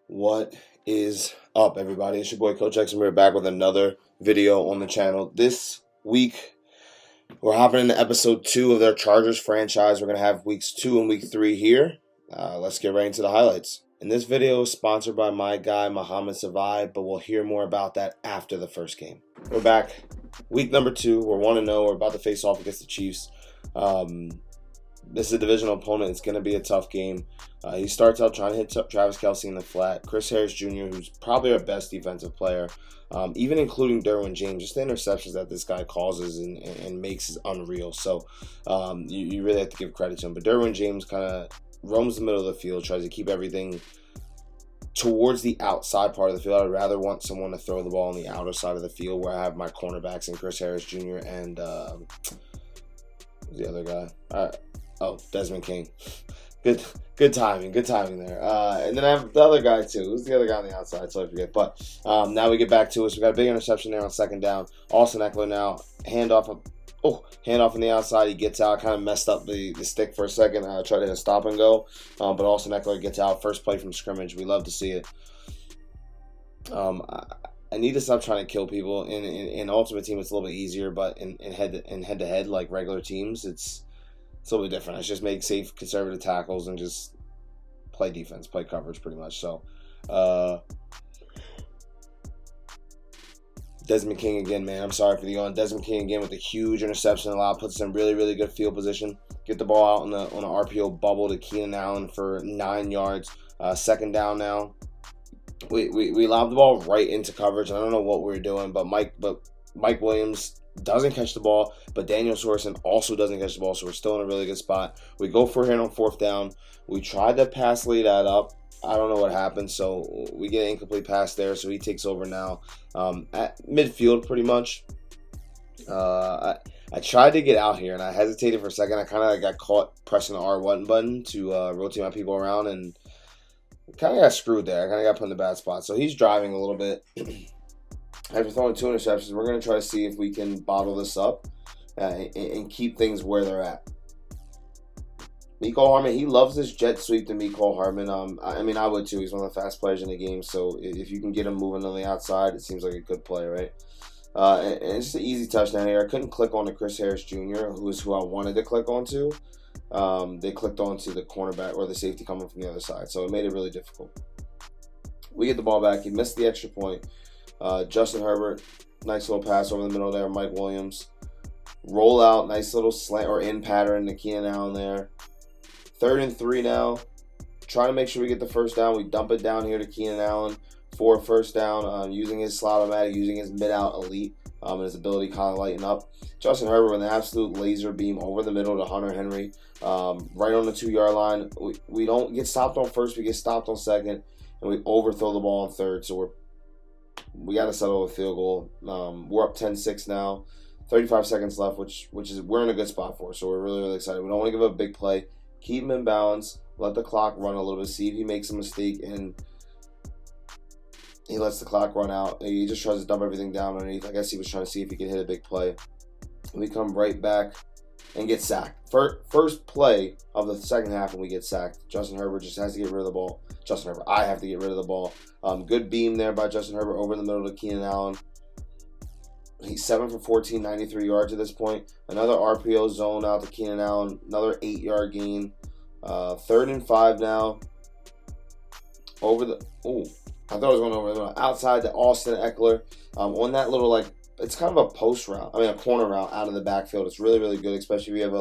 What is up, everybody? It's your boy Coach X, and we're back with another video on the channel. This week, we're hopping into episode 2 of their Chargers franchise. We're going to have weeks 2 and week 3 here. Let's get right into the highlights. And this video is sponsored by my guy, Mohamed Savai, but we'll hear more about that after the first game. We're back. Week number 2. We're 1-0. We're about to face off against the Chiefs. This is a divisional opponent. It's going to be a tough game. He starts out trying to hit Travis Kelce in the flat. Chris Harris Jr., who's probably our best defensive player, even including Derwin James. Just the interceptions that this guy causes and makes is unreal. So you really have to give credit to him. But Derwin James kind of roams the middle of the field, tries to keep everything towards the outside part of the field. I'd rather want someone to throw the ball on the outer side of the field where I have my cornerbacks and Chris Harris Jr. and who's the other guy? Desmond King. Good timing there. And then I have the other guy too. Who's the other guy on the outside? So I forget. But now we get back to it. So we got a big interception there on second down. Austin Eckler now handoff on the outside. He gets out. Kind of messed up the stick for a second. Tried to hit a stop and go. But Austin Eckler gets out. First play from scrimmage. We love to see it. I need to stop trying to kill people. In Ultimate Team, it's a little bit easier, but in head-to-head, like regular teams, it's a little bit different. Let's just make safe, conservative tackles and just play defense, play coverage pretty much. So, Desmond King again, man. I'm sorry for the yawn. Desmond King again with a huge interception. Puts us in really, really good field position. Get the ball out on an RPO bubble to Keenan Allen for 9 yards. Second down now. We lobbed the ball right into coverage. I don't know what we were doing, but Mike Williams doesn't catch the ball, but Daniel Sorensen also doesn't catch the ball, so we're still in a really good spot. We go for it on fourth down. We tried to pass lead that up. I don't know what happened, so we get an incomplete pass there, so he takes over now at midfield pretty much. I tried to get out here, and I hesitated for a second. I kind of got caught pressing the R1 button to rotate my people around, and kind of got screwed there. I kind of got put in the bad spot. So he's driving a little bit. After throwing 2 interceptions, we're going to try to see if we can bottle this up and keep things where they're at. Mecole Hardman, he loves this jet sweep to Mecole Hardman. I mean, I would too. He's one of the fast players in the game. So if you can get him moving on the outside, it seems like a good play, right? And it's just an easy touchdown here. I couldn't click on to Chris Harris Jr., who is who I wanted to click onto. They clicked onto the cornerback or the safety coming from the other side. So it made it really difficult. We get the ball back. He missed the extra point. Justin Herbert, nice little pass over the middle there. Mike Williams. Roll out, nice little slant or in pattern to Keenan Allen there. 3rd and 3 now. Trying to make sure we get the first down. We dump it down here to Keenan Allen for a first down, using his slot-o-matic, using his mid-out elite, and his ability to kind of lighten up. Justin Herbert with an absolute laser beam over the middle to Hunter Henry, right on the 2-yard line. We don't get stopped on first, we get stopped on second, and we overthrow the ball on third. So we got to settle a field goal. We're up 10-6 now, 35 seconds left, which is we're in a good spot for. So we're really, really excited. We don't want to give up a big play. Keep him in balance. Let the clock run a little bit. See if he makes a mistake and he lets the clock run out. He just tries to dump everything down underneath. I guess he was trying to see if he could hit a big play. We come right back and get sacked. First play of the second half and we get sacked. Justin Herbert just has to get rid of the ball. I have to get rid of the ball. Good beam there by Justin Herbert over the middle to Keenan Allen. He's 7 for 14, 93 yards at this point. Another RPO zone out to Keenan Allen. Another 8-yard gain. 3rd and 5 now. I thought I was going over the outside to Austin Eckler. On that little, it's kind of a post route. I mean, a corner route out of the backfield. It's really, really good, especially if you have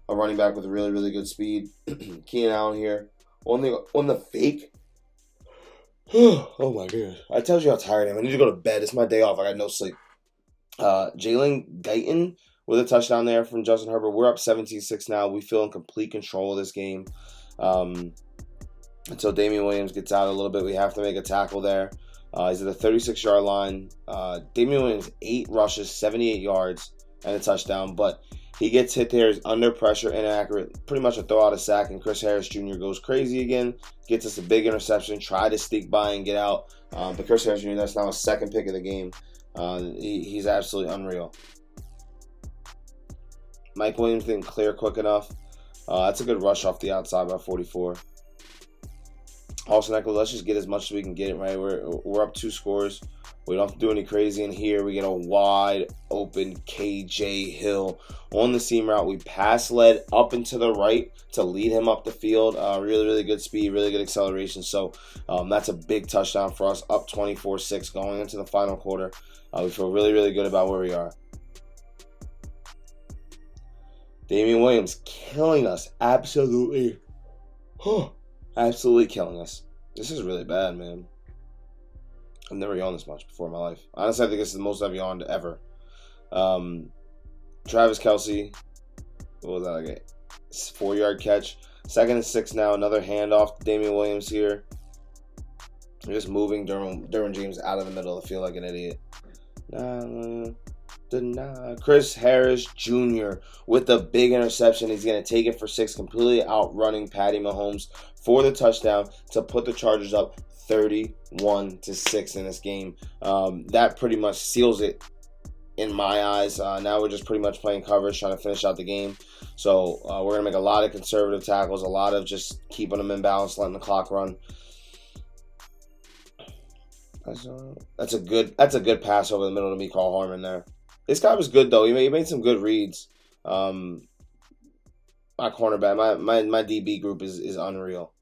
a running back with really, really good speed. Keenan Allen here. On the fake. Oh, my goodness. I told you how tired I am. I need to go to bed. It's my day off. I got no sleep. Jalen Guyton with a touchdown there from Justin Herbert. We're up 17-6 now. We feel in complete control of this game. Until Damian Williams gets out a little bit, we have to make a tackle there. He's at the 36-yard line. Damian Williams, 8 rushes, 78 yards, and a touchdown. But he gets hit there. He's under pressure, inaccurate. Pretty much a throw-out of sack, and Chris Harris Jr. goes crazy again. Gets us a big interception. Tried to sneak by and get out. But Chris Harris Jr., that's now his second pick of the game. He's absolutely unreal. Mike Williams didn't clear quick enough. That's a good rush off the outside by 44. Paulson Eckler, let's just get as much as we can get, right? We're up 2 scores. We don't have to do any crazy in here. We get a wide open KJ Hill on the seam route. We pass led up and to the right to lead him up the field. Really, really good speed, really good acceleration. So that's a big touchdown for us, up 24-6 going into the final quarter. We feel really, really good about where we are. Damian Williams killing us. Absolutely. Absolutely killing us. This is really bad, man. I've never yawned this much before in my life. Honestly, I think this is the most I've yawned ever. Travis Kelce. What was that? Like a 4-yard catch. 2nd and 6 now. Another handoff to Damian Williams here. They're just moving Derwin James out of the middle of the field like an idiot. Chris Harris Jr. with the big interception. He's going to take it for 6, completely outrunning Patty Mahomes for the touchdown to put the Chargers up 31-6 in this game. That pretty much seals it in my eyes. Now we're just pretty much playing coverage, trying to finish out the game. So we're going to make a lot of conservative tackles, a lot of just keeping them in balance, letting the clock run. That's a good pass over the middle to Mecole Hardman there. This guy was good though. He made some good reads. My cornerback, my DB group is unreal.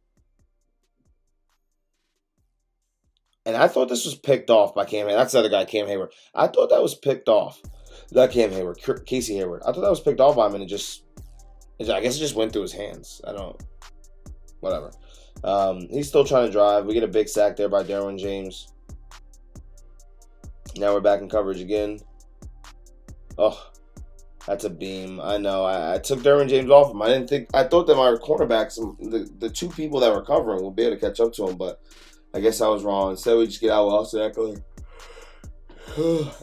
And I thought this was picked off by Cam Hayward. That's the other guy, Cam Hayward. I thought that was picked off. Not Cam Hayward, Casey Hayward. I thought that was picked off by him, and I guess it just went through his hands. Whatever. He's still trying to drive. We get a big sack there by Derwin James. Now we're back in coverage again. Oh, that's a beam. I know. I took Derwin James off him. I thought that my cornerbacks, the 2 people that were covering, would be able to catch up to him, but I guess I was wrong. Instead, we just get out with Austin Eckler.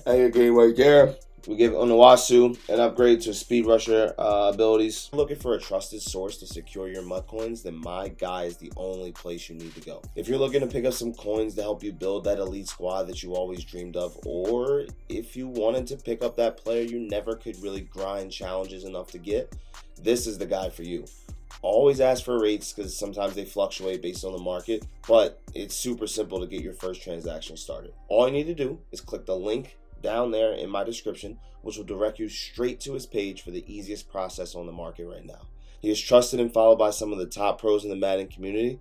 And game right there. We give Onuwasu an upgrade to speed rusher abilities. Looking for a trusted source to secure your mud coins? Then my guy is the only place you need to go. If you're looking to pick up some coins to help you build that elite squad that you always dreamed of, or if you wanted to pick up that player you never could really grind challenges enough to get, this is the guy for you. Always ask for rates because sometimes they fluctuate based on the market, but it's super simple to get your first transaction started. All you need to do is click the link down there in my description, which will direct you straight to his page for the easiest process on the market right now. He is trusted and followed by some of the top pros in the Madden community.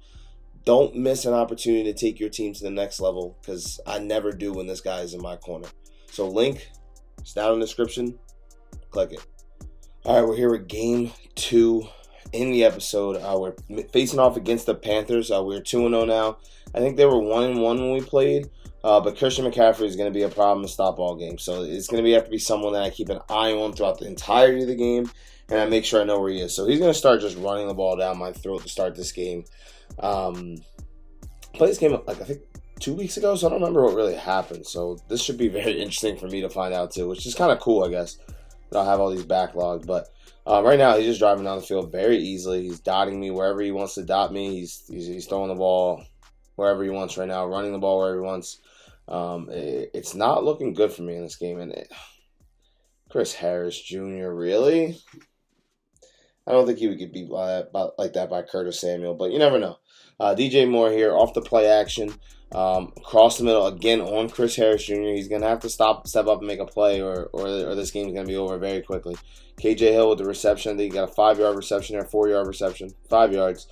Don't miss an opportunity to take your team to the next level, because I never do when this guy is in my corner. So link is down in the description. Click it. All right, we're here with game 2 in the episode. We're facing off against the Panthers. We're 2-0 now. I think they were 1-1 when we played. But Christian McCaffrey is going to be a problem to stop all game. So it's going to have to be someone that I keep an eye on throughout the entirety of the game, and I make sure I know where he is. So he's going to start just running the ball down my throat to start this game. Played this game, I think 2 weeks ago, so I don't remember what really happened. So this should be very interesting for me to find out too, which is kind of cool, I guess, that I'll have all these backlogs. But right now, he's just driving down the field very easily. He's dotting me wherever he wants to dot me. He's throwing the ball wherever he wants right now, running the ball wherever he wants. It's not looking good for me in this game. And Chris Harris Jr., really? I don't think he would get beat like that by Curtis Samuel, but you never know. DJ Moore here off the play action. Across the middle again on Chris Harris Jr. He's going to have to step up and make a play or this game's going to be over very quickly. KJ Hill with the reception. He got a 5-yard reception there, 4-yard reception, 5 yards.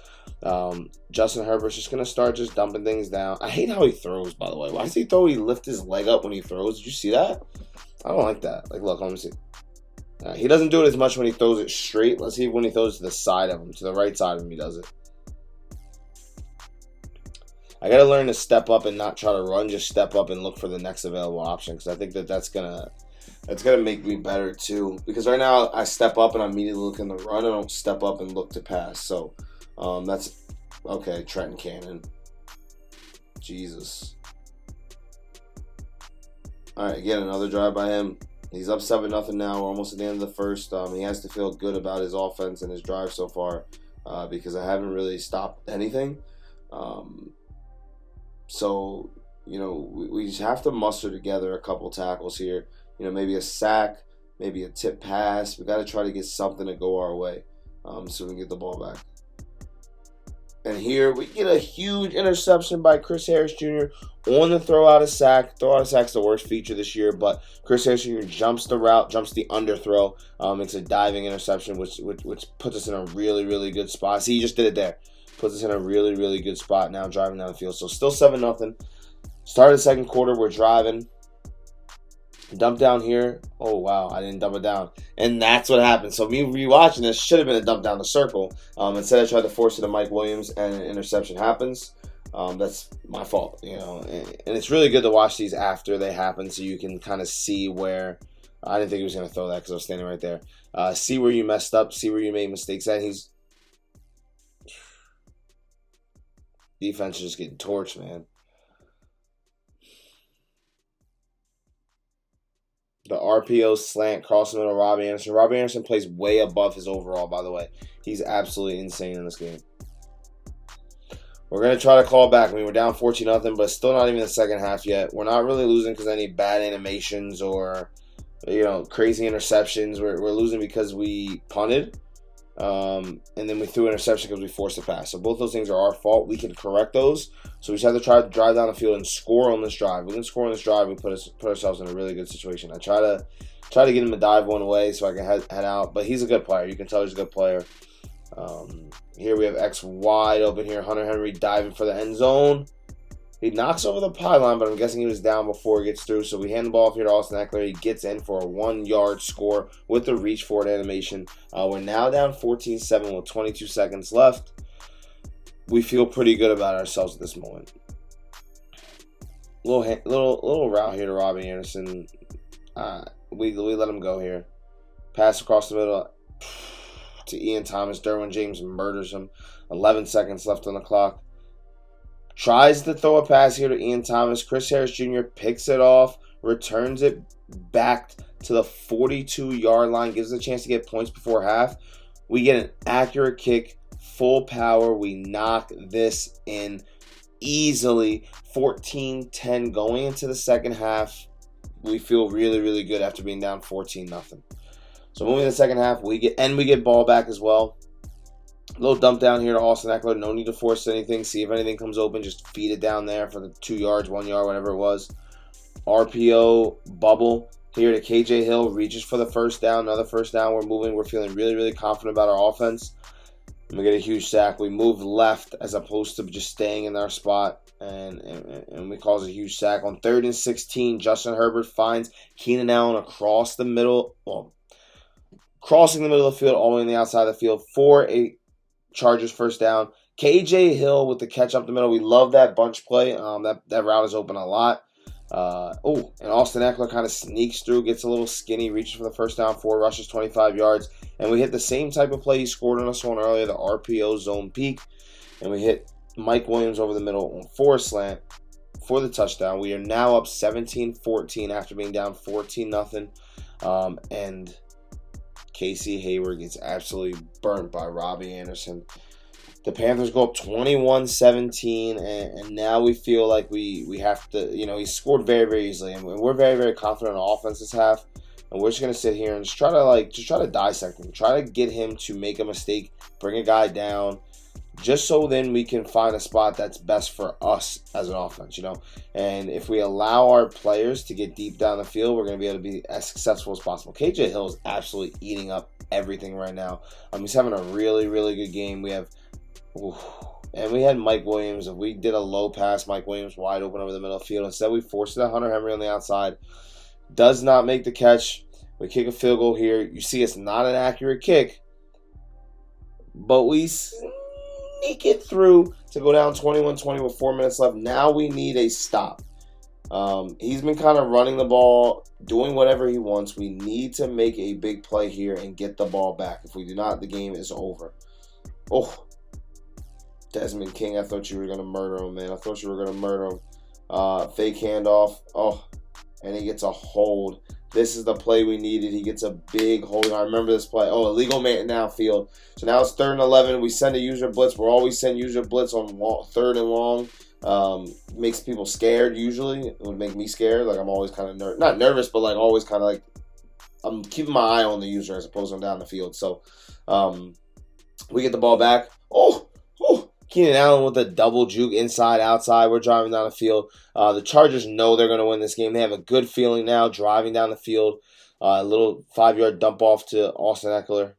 Justin Herbert's just going to start just dumping things down. I hate how he throws, by the way. Why does he throw? He lift his leg up when he throws. Did you see that? I don't like that. Like, look, let me see. He doesn't do it as much when he throws it straight. Let's see when he throws it to the side of him, to the right side of him, he does it. I got to learn to step up and not try to run, just step up and look for the next available option, because I think that's gonna make me better too. Because right now I step up and I immediately look in the run. I don't step up and look to pass. So that's okay. Trenton Cannon, Jesus. All right, again another drive by him. He's up 7-0 now. We're almost at the end of the first. He has to feel good about his offense and his drive so far because I haven't really stopped anything. So, you know, we just have to muster together a couple tackles here. You know, maybe a sack, maybe a tip pass. We got to try to get something to go our way so we can get the ball back. And here we get a huge interception by Chris Harris Jr. on the throw out of sack. Throw out of sack's the worst feature this year, but Chris Harris Jr. jumps the route, jumps the underthrow. It's a diving interception, which puts us in a really, really good spot. See, he just did it there. Puts us in a really, really good spot now driving down the field. So still 7-0. Start of the second quarter, we're driving. Dump down here. Oh, wow. I didn't dump it down. And that's what happened. So me rewatching this should have been a dump down the circle. Instead, I tried to force it to Mike Williams, and an interception happens. That's my fault, And it's really good to watch these after they happen so you can kind of see where. I didn't think he was going to throw that because I was standing right there. See where you messed up. See where you made mistakes at. Defense is just getting torched, man. The RPO slant, cross the middle, Robbie Anderson. Robbie Anderson plays way above his overall, by the way. He's absolutely insane in this game. We're going to try to call back. I mean, we're down 14-0, but still not even the second half yet. We're not really losing because of any bad animations or, crazy interceptions. We're losing because we punted. And then we threw an interception because we forced a pass. So both those things are our fault. We can correct those. So we just have to try to drive down the field and score on this drive. We can score on this drive. We put ourselves in a really good situation. I try to get him to dive one way so I can head out. But he's a good player. You can tell he's a good player. Here we have X wide open here. Hunter Henry diving for the end zone. He knocks over the pylon, but I'm guessing he was down before he gets through. So we hand the ball off here to Austin Eckler. He gets in for a 1-yard score with the reach forward animation. We're now down 14-7 with 22 seconds left. We feel pretty good about ourselves at this moment. Little route here to Robbie Anderson. We let him go here. Pass across the middle to Ian Thomas. Derwin James murders him. 11 seconds left on the clock. Tries to throw a pass here to Ian Thomas. Chris Harris Jr. picks it off, returns it back to the 42-yard line, gives us a chance to get points before half. We get an accurate kick, full power. We knock this in easily. 14-10 going into the second half. We feel really, really good after being down 14-0. So moving to the second half, we get ball back as well. A little dump down here to Austin Eckler. No need to force anything. See if anything comes open. Just feed it down there for the 2 yards, 1 yard, whatever it was. RPO bubble here to KJ Hill. Reaches for the first down. Another first down. We're moving. We're feeling really, really confident about our offense. And we get a huge sack. We move left as opposed to just staying in our spot. And we cause a huge sack. On 3rd and 16, Justin Herbert finds Keenan Allen across the middle. Well, crossing the middle of the field, all the way on the outside of the field for a Chargers first down. KJ Hill with the catch up the middle. We love that bunch play. That route is open a lot. And Austin Eckler kind of sneaks through, gets a little skinny, reaches for the first down, 4 rushes, 25 yards. And we hit the same type of play he scored on us on earlier, the RPO zone peak. And we hit Mike Williams over the middle on 4 slant for the touchdown. We are now up 17-14 after being down 14-0. And Casey Hayward gets absolutely burnt by Robbie Anderson. The Panthers go up 21-17, and now we feel like we have to, he scored very, very easily, and we're very, very confident on offense this half, and we're just going to sit here and just try to dissect him, try to get him to make a mistake, bring a guy down, just so then we can find a spot that's best for us as an offense, And if we allow our players to get deep down the field, we're going to be able to be as successful as possible. KJ Hill is absolutely eating up everything right now. He's having a really, really good game. We had Mike Williams. If we did a low pass, Mike Williams wide open over the middle of the field. Instead, we forced it to Hunter Henry on the outside. Does not make the catch. We kick a field goal here. You see it's not an accurate kick, but we sneak it through to go down 21-20 with 4 minutes left. Now we need a stop. He's been kind of running the ball, doing whatever he wants. We need to make a big play here and get the ball back. If we do not, the game is over. Oh, Desmond King, I thought you were going to murder him, man. I thought you were going to murder him. Fake handoff. Oh, and he gets a hold. This is the play we needed. He gets a big hold. I remember this play. Oh, illegal man downfield. So now it's 3rd and 11. We send a user blitz. We'll always send user blitz on 3rd and long. Makes people scared usually. It would make me scared. Like I'm always kind of not nervous, but like always kind of like I'm keeping my eye on the user as opposed to down the field. So we get the ball back. Oh, Keenan Allen with a double juke inside, outside. We're driving down the field. The Chargers know they're going to win this game. They have a good feeling now driving down the field. A little 5-yard dump off to Austin Eckler.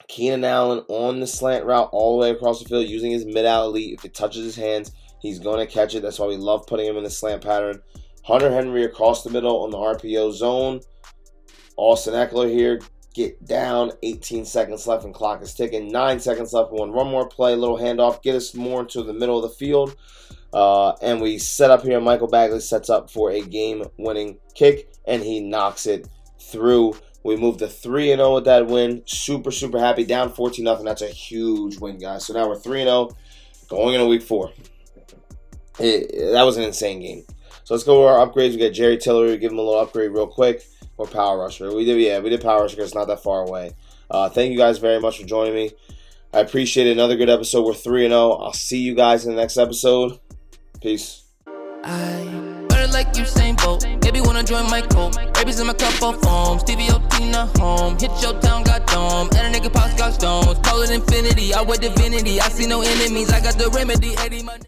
Keenan Allen on the slant route all the way across the field using his mid-out elite. If it touches his hands, he's going to catch it. That's why we love putting him in the slant pattern. Hunter Henry across the middle on the RPO zone. Austin Eckler here. Get down. 18 seconds left and clock is ticking. 9 seconds left. We want one more play. Little handoff. Get us more into the middle of the field. And we set up here. Michael Bagley sets up for a game-winning kick, and he knocks it through. We moved to 3-0 with that win. Super, super happy. Down 14-0. That's a huge win, guys. So now we're 3-0 going into week 4. That was an insane game. So let's go to our upgrades. We got Jerry Tillery. Give him a little upgrade real quick. Or Power Rusher. We did Power Rusher because it's not that far away. Thank you guys very much for joining me. I appreciate it. Another good episode. We're 3-0. I'll see you guys in the next episode. Peace. I better like Usain Bolt. Maybe wanna join my cult. Babies in my cup of foam. Stevie O Tina home. Hit your town, got dome. And a nigga pops got stones. Call it infinity. I wear divinity. I see no enemies. I got the remedy. Eddie, my